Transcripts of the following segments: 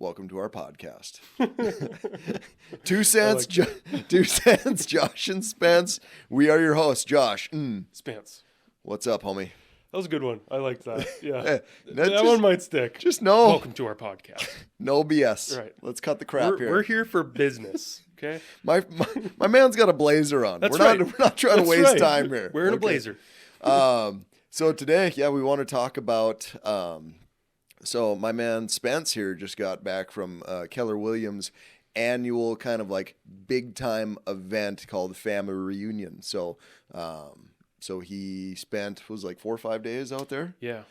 welcome to our podcast. 2 cents, 2 cents, Josh and Spence. We are your hosts, Josh. Spence. What's up, homie? That was a good one. I liked that. Yeah. That one might stick. Just know. Welcome to our podcast. No BS. Right. Let's cut the crap here. We're here for business. Okay. My man's got a blazer on. That's we're right. Not trying to waste time here. Wearing a blazer. So today, we want to talk about. So my man Spence here just got back from Keller Williams' annual kind of like big time event called Family Reunion. So he spent was like 4 or 5 days out there. Yeah.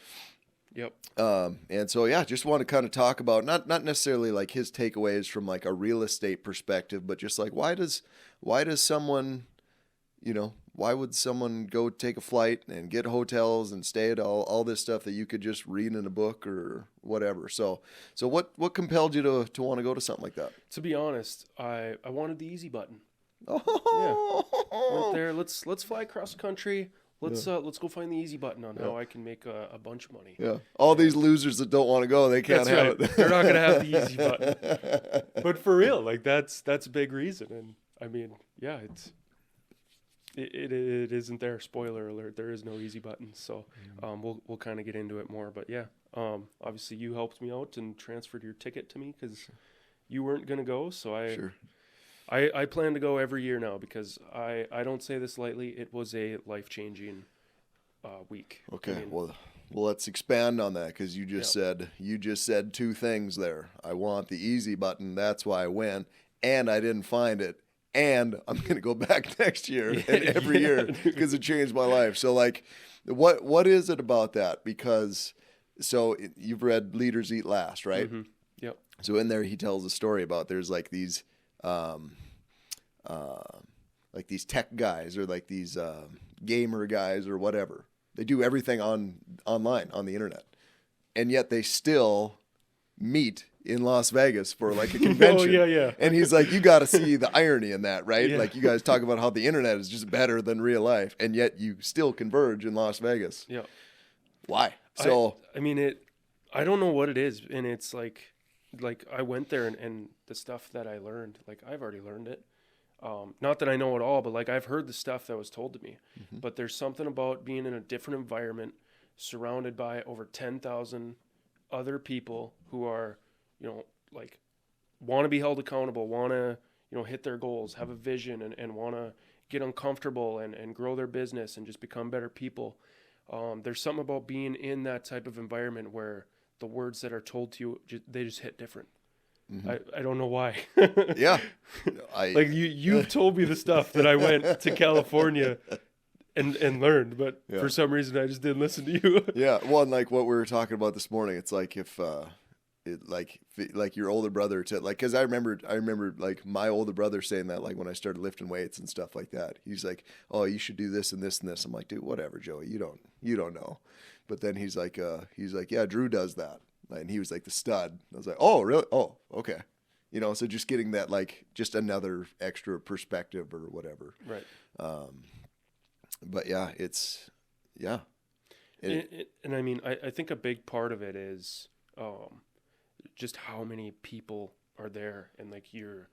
Yep. And so just want to kind of talk about not necessarily like his takeaways from like a real estate perspective, but just like why does someone, why would someone go take a flight and get hotels and stay at all this stuff that you could just read in a book or whatever? So what compelled you to want to go to something like that? To be honest, I wanted the easy button. Oh. Yeah. Went there. Let's fly across the country. Let's go find the easy button on how I can make a bunch of money. Yeah. All these losers that don't want to go, they can't have it. They're not going to have the easy button. But for real, like that's a big reason. And I mean, yeah, it isn't there. Spoiler alert, there is no easy button. So we'll kind of get into it more. But yeah, obviously you helped me out and transferred your ticket to me because you weren't going to go. So I plan to go every year now because I don't say this lightly. It was a life-changing week. Okay, I mean, well, let's expand on that because you just said 2 things there. I want the easy button. That's why I went, and I didn't find it. And I'm going to go back next year and every year because it changed my life. So like, what is it about that? Because you've read Leaders Eat Last, right? Mm-hmm. Yep. So in there, he tells a story about there's like these tech guys or like these gamer guys or whatever. They do everything online on the internet, and yet they still meet in Las Vegas for like a convention. Oh, yeah. And he's like, you got to see the irony in that, right? Yeah. Like you guys talk about how the internet is just better than real life, and yet you still converge in Las Vegas. Yeah. Why? So I don't know what it is, and it's like I went there and the stuff that I learned, like I've already learned it. Not that I know it all, but like I've heard the stuff that was told to me. Mm-hmm. But there's something about being in a different environment, surrounded by over 10,000 other people who are, like want to be held accountable, want to, hit their goals, have a vision, and want to get uncomfortable and grow their business and just become better people. There's something about being in that type of environment where the words that are told to you, they just hit different. Mm-hmm. I don't know why. Yeah. Like you've told me the stuff that I went to California and learned, but for some reason I just didn't listen to you. Yeah. Well, and like what we were talking about this morning, it's like if like your older brother because I remember like my older brother saying that like when I started lifting weights and stuff like that. He's like, "Oh, you should do this and this and this." I'm like, "Dude, whatever, Joey. You don't know." But then he's like, "Yeah, Drew does that." And he was like the stud. I was like, "Oh, really? Oh, okay." So just getting that like just another extra perspective or whatever. Right. But yeah, it's and I mean, I think a big part of it is just how many people are there, and like you're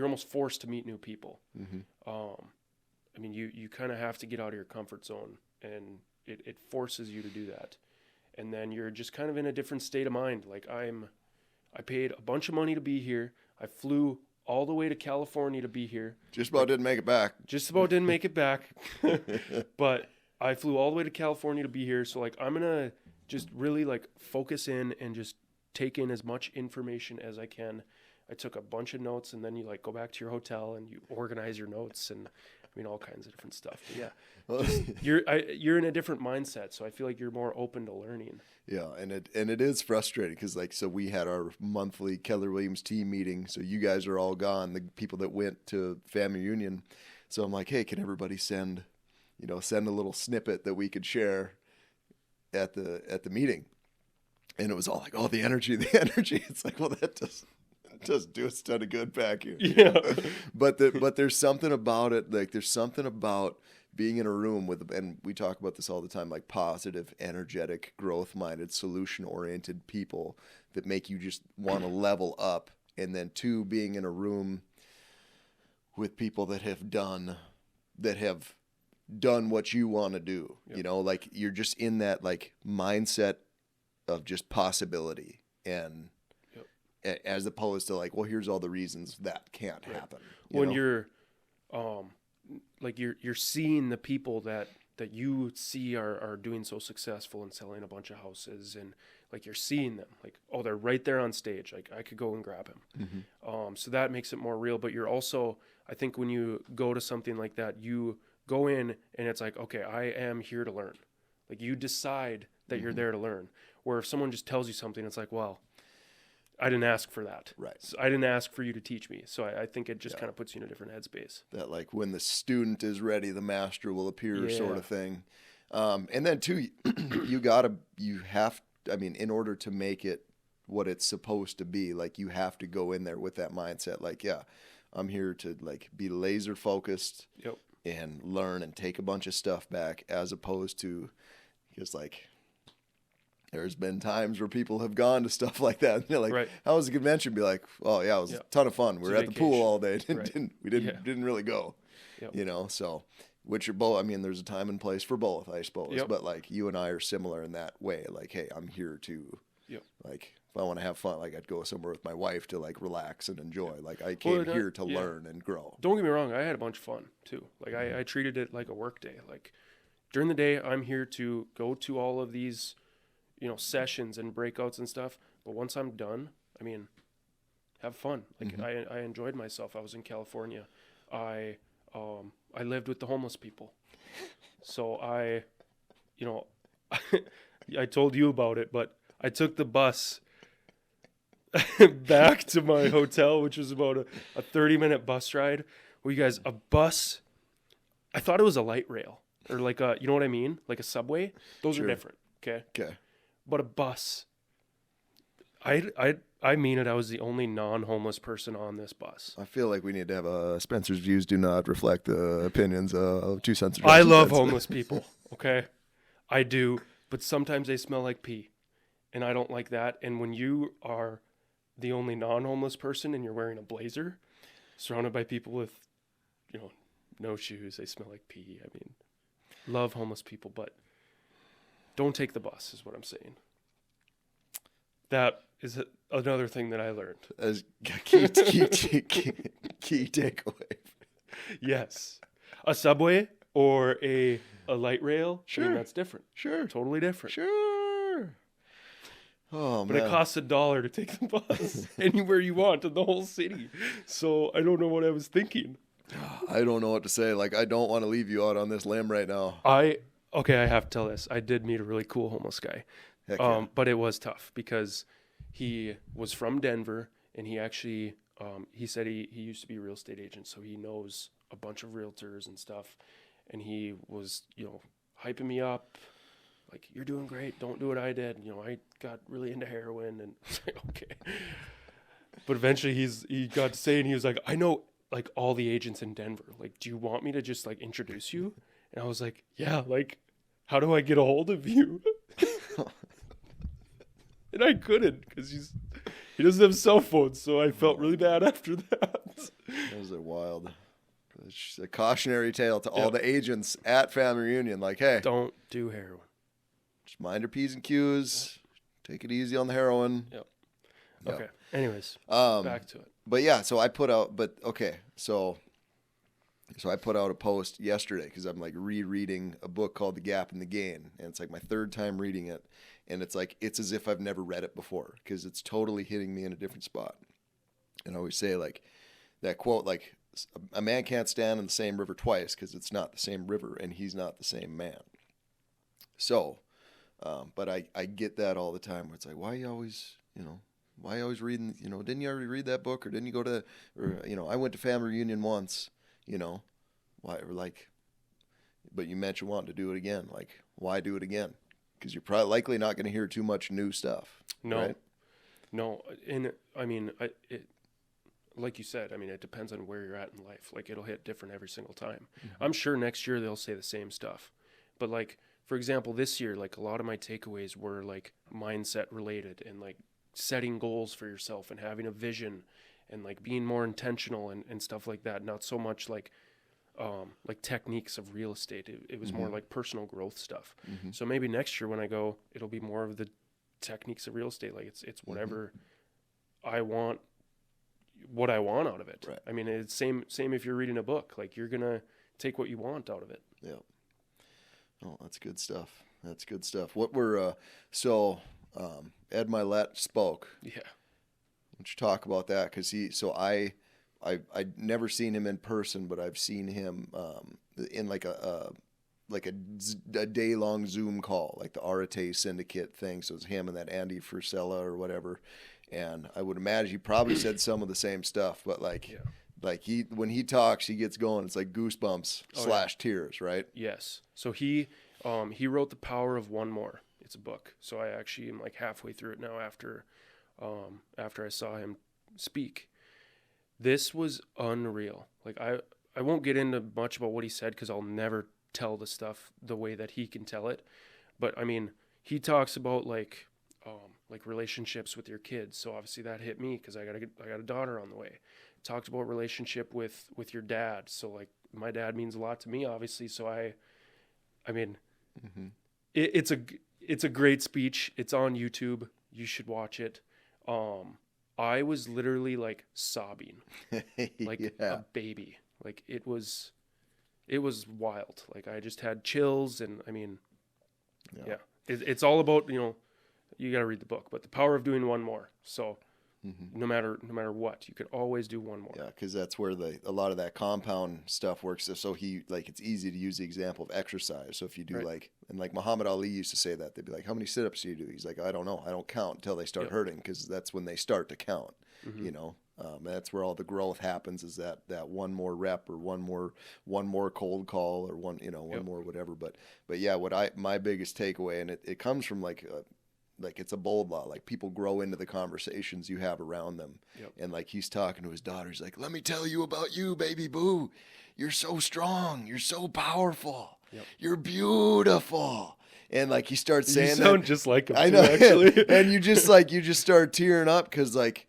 almost forced to meet new people. Mm-hmm. I mean, you kind of have to get out of your comfort zone, and it forces you to do that. And then you're just kind of in a different state of mind. Like I paid a bunch of money to be here. I flew all the way to California to be here. Just about didn't make it back. But I flew all the way to California to be here. So like, I'm going to just really like focus in and just take in as much information as I can. I took a bunch of notes, and then you like go back to your hotel and you organize your notes and I mean, all kinds of different stuff. But yeah, you're in a different mindset, so I feel like you're more open to learning. Yeah, and it is frustrating because so we had our monthly Keller Williams team meeting. So you guys are all gone, the people that went to Family Reunion. So I'm like, hey, can everybody send a little snippet that we could share at the meeting? And it was all like, oh, the energy. It's like, well, that doesn't do a ton of good back here. Yeah. But there's something about it. Like there's something about being in a room with, and we talk about this all the time, like positive, energetic, growth-minded, solution-oriented people that make you just want to level up. And then 2, being in a room with people that have done what you want to do. Yep. You know, like you're just in that like mindset of just possibility, and as opposed to like, well, here's all the reasons that can't happen. When you're like you're seeing the people that you see are doing so successful and selling a bunch of houses, and like you're seeing them like, oh, they're right there on stage, like I could go and grab him. So that makes it more real. But you're also, I think when you go to something like that, you go in and it's like, okay, I am here to learn. Like you decide that you're there to learn. Where if someone just tells you something, it's like, well, I didn't ask for that. Right. So I didn't ask for you to teach me. So I think it just kind of puts you in a different headspace. That like when the student is ready, the master will appear, sort of thing. And then 2, in order to make it what it's supposed to be, like you have to go in there with that mindset. Like, yeah, I'm here to like be laser focused and learn and take a bunch of stuff back, as opposed to, because like, there's been times where people have gone to stuff like that. And they're like, how was the convention? Be like, oh yeah, it was a ton of fun. We were at the pool all day. We didn't really go, you know, so, which are both, I mean, there's a time and place for both, I suppose, but like you and I are similar in that way. Like, hey, I'm here to like, if I want to have fun, like I'd go somewhere with my wife to like relax and enjoy. Like I came here to learn and grow. Don't get me wrong. I had a bunch of fun too. Like I treated it like a work day. Like during the day, I'm here to go to all of these, you know, sessions and breakouts and stuff. But once I'm done, I mean, have fun. Like I enjoyed myself. I was in California. I lived with the homeless people. So I told you about it, but I took the bus back to my hotel, which was about a 30-minute bus ride. Well, you guys, a bus, I thought it was a light rail or like a, you know what I mean? Like a subway. Those are different. Okay. But a bus, I mean it. I was the only non-homeless person on this bus. I feel like we need to have a Spencer's views do not reflect the opinions of 2 cents. I love homeless people. Okay, I do, but sometimes they smell like pee, and I don't like that. And when you are the only non-homeless person and you're wearing a blazer, surrounded by people with, you know, no shoes, they smell like pee. I mean, love homeless people, but don't take the bus is what I'm saying. That is another thing that I learned. As key takeaway. Yes. A subway or a light rail, sure. I mean, that's different. Sure. Totally different. Sure. Oh, but man. It costs $1 to take the bus anywhere you want in the whole city. So I don't know what I was thinking. I don't know what to say. Like, I don't want to leave you out on this limb right now. Okay, I have to tell this. I did meet a really cool homeless guy. Heck yeah. But it was tough because he was from Denver, and he actually, he said he used to be a real estate agent, so he knows a bunch of realtors and stuff. And he was, you know, hyping me up, like, you're doing great. Don't do what I did. You know, I got really into heroin, and I was like, okay. But eventually he got to saying, he was like, I know, like, all the agents in Denver. Like, do you want me to just, like, introduce you? And I was like, yeah, like, how do I get a hold of you? And I couldn't because he doesn't have cell phones, so I felt really bad after that. Those are wild. It's a cautionary tale to all the agents at family reunion. Like, hey, don't do heroin. Just mind your P's and Q's. Take it easy on the heroin. Yep. Okay. Anyways, back to it. But yeah, so I put out. But okay, so I put out a post yesterday because I'm like rereading a book called The Gap and the Gain, and it's like my 3rd time reading it, and it's like it's as if I've never read it before because it's totally hitting me in a different spot. And I always say like that quote, like, a man can't stand in the same river twice because it's not the same river and he's not the same man. So, but I get that all the time where it's like, why are you always reading, you know, didn't you already read that book, or didn't you go to, or, you know, I went to family reunion once, you know, why, or like, but you mentioned wanting to do it again. Like, why do it again? Because you're probably likely not going to hear too much new stuff. No, right? No. And I mean, like you said, I mean, it depends on where you're at in life. Like, it'll hit different every single time. I'm sure next year they'll say the same stuff. But, like, for example, this year, like, a lot of my takeaways were, like, mindset related and, like, setting goals for yourself and having a vision and, like, being more intentional and stuff like that. Not so much, like techniques of real estate. It was more like personal growth stuff. So maybe next year when I go, it'll be more of the techniques of real estate. Like, it's whatever I want, what I want out of it. Right. I mean, it's same if you're reading a book. Like, you're gonna take what you want out of it. Yeah. Oh, that's good stuff. That's good stuff. What were so Ed Milet spoke. Yeah. Why don't you talk about that? Because I'd never seen him in person, but I've seen him in like a day long Zoom call, like the Arate Syndicate thing. So it's him and that Andy Frisella or whatever. And I would imagine he probably said some of the same stuff, but like when he talks, he gets going. It's like goosebumps / tears, right? Yes. So he wrote The Power of One More. It's a book. So I actually am like halfway through it now after I saw him speak. This was unreal. Like, I won't get into much about what he said because I'll never tell the stuff the way that he can tell it. But I mean, he talks about like relationships with your kids. So obviously that hit me because I got a daughter on the way. Talked about relationship with your dad. So like, my dad means a lot to me, obviously. So I mean, it's a great speech. It's on YouTube. You should watch it. I was literally like sobbing, like a baby. Like, it was wild. Like, I just had chills, and I mean, it's all about, you got to read the book, but The Power of Doing One More. So no matter what, you can always do one more. Yeah, because that's where a lot of that compound stuff works. So it's easy to use the example of exercise. So if you do like Muhammad Ali used to say that, they'd be like, how many sit-ups do you do? He's like, I don't know. I don't count until they start hurting, because that's when they start to count, that's where all the growth happens, is that one more rep, or one more cold call, or one more whatever. But yeah, my biggest takeaway, and it comes from like it's a bold law. Like, people grow into the conversations you have around them. And like, he's talking to his daughter. He's like, let me tell you about you, baby boo. You're so strong. You're so powerful. You're beautiful. And like, he starts saying, you sound just like him. I know. Actually. And you just start tearing up, because like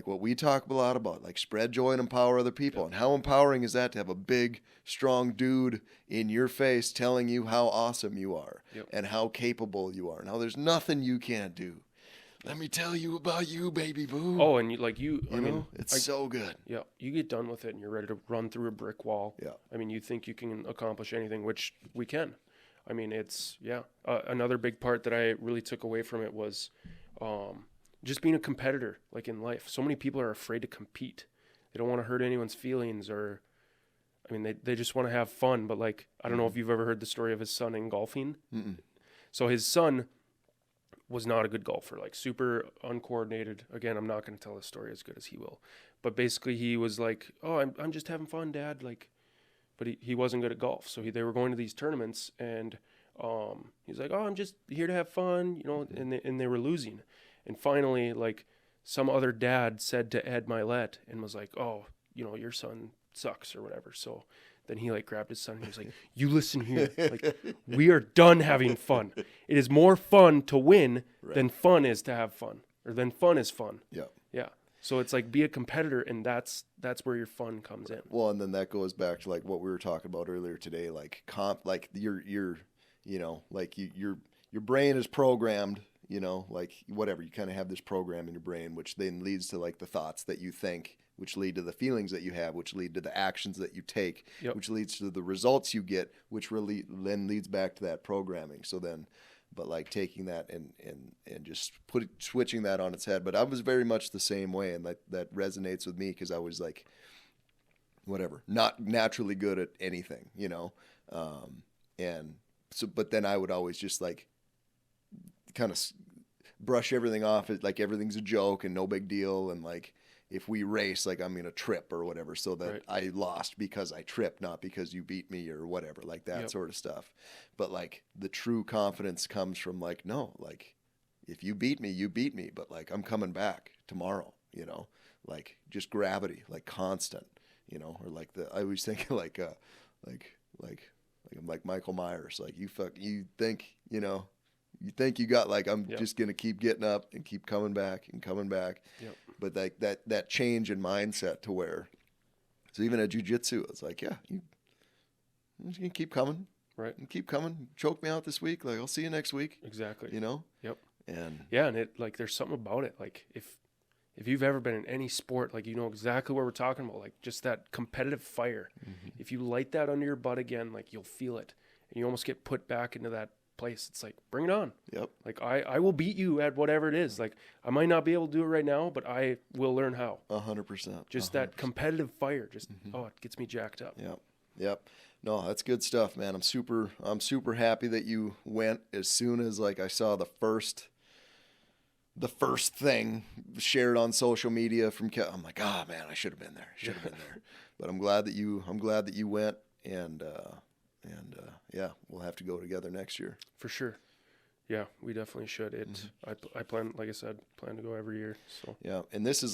what we talk a lot about, like, spread joy and empower other people. And how empowering is that to have a big, strong dude in your face telling you how awesome you are and how capable you are and how there's nothing you can't do. Let me tell you about you, baby boo. Oh, and it's so good. Yeah, you get done with it and you're ready to run through a brick wall. Yeah. I mean, you think you can accomplish anything, which we can. I mean, it's another big part that I really took away from it was just being a competitor, like in life. So many people are afraid to compete. They don't want to hurt anyone's feelings, or, I mean, they just want to have fun. But like, I don't know if you've ever heard the story of his son in golfing. So his son was not a good golfer, like super uncoordinated. Again, I'm not going to tell the story as good as he will. But basically he was like, oh, I'm just having fun, Dad. Like, but he wasn't good at golf. So they were going to these tournaments, and he's like, oh, I'm just here to have fun, and they were losing. And finally, like, some other dad said to Ed Milet and was like, oh, your son sucks or whatever. So then he like grabbed his son and he was like, you listen here. Like, we are done having fun. It is more fun to win than fun is to have fun, or than fun is fun. Yeah. Yeah. So it's like, be a competitor, and that's where your fun comes in. Well, and then that goes back to like what we were talking about earlier today, like your brain is programmed, like whatever, you kind of have this program in your brain, which then leads to like the thoughts that you think, which lead to the feelings that you have, which lead to the actions that you take, which leads to the results you get, which really then leads back to that programming. So then, but like taking that and just switching that on its head. But I was very much the same way, and that resonates with me, because I was like, whatever, not naturally good at anything, and so, but then I would always just like kind of brush everything off as like everything's a joke and no big deal, and like, if we race, like, I'm gonna trip or whatever, so that I lost because I tripped, not because you beat me or whatever, like that sort of stuff. But like, the true confidence comes from like, no, like, if you beat me, you beat me, but like, I'm coming back tomorrow, like just gravity, like constant, you know, or like I always think like Michael Myers, like you think, you know, you think you got like, I'm Yep. just going to keep getting up and keep coming back and coming back. Yep. But like that change in mindset to where, so even at jiu-jitsu, it's like, yeah, you can keep coming. Right. And keep coming. Choke me out this week. Like, I'll see you next week. Exactly. You know? Yep. And yeah, and it like there's something about it. Like if you've ever been in any sport, like you know exactly what we're talking about. Like just that competitive fire. mm-hmm. If you light that under your butt again, like you'll feel it, and you almost get put back into that place. It's like, bring it on. Yep. Like I will beat you at whatever it is. Like I might not be able to do it right now, but I will learn how. 100%. Just that competitive fire. Just mm-hmm. it gets me jacked up. Yep. Yep. No, that's good stuff, man. I'm super happy that you went. As soon as like I saw the first thing shared on social media from I'm like, oh man, I should have been there. But I'm glad that you went, and yeah, we'll have to go together next year. For sure. Yeah, we definitely should. I plan, like I said, to go every year. So yeah, and this is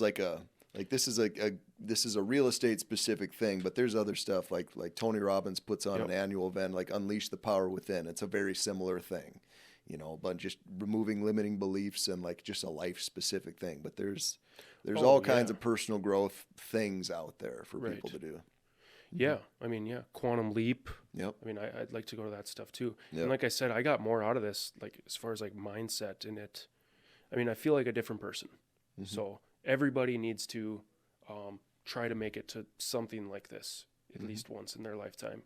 this is a real estate specific thing, but there's other stuff like Tony Robbins puts on an annual event like Unleash the Power Within. It's a very similar thing, you know, but just removing limiting beliefs and like just a life specific thing. But there's all kinds of personal growth things out there for people to do. Yeah, I mean, Quantum Leap. Yep. I mean, I'd like to go to that stuff too. Yep. And like I said, I got more out of this, like as far as like mindset in it. I mean, I feel like a different person. Mm-hmm. So everybody needs to try to make it to something like this at least once in their lifetime.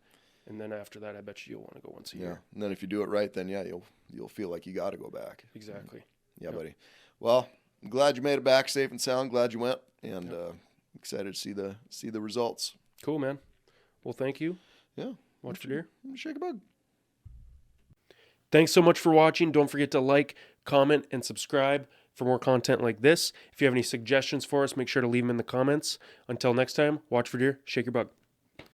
And then after that, I bet you'll want to go once a year. And then if you do it right, then you'll feel like you got to go back. Exactly. Yeah, buddy. Well, I'm glad you made it back safe and sound. Glad you went, and excited to see the results. Cool, man. Well, thank you. Yeah. Watch for deer. Shake a bug. Thanks so much for watching. Don't forget to like, comment, and subscribe for more content like this. If you have any suggestions for us, make sure to leave them in the comments. Until next time, watch for deer, shake your bug.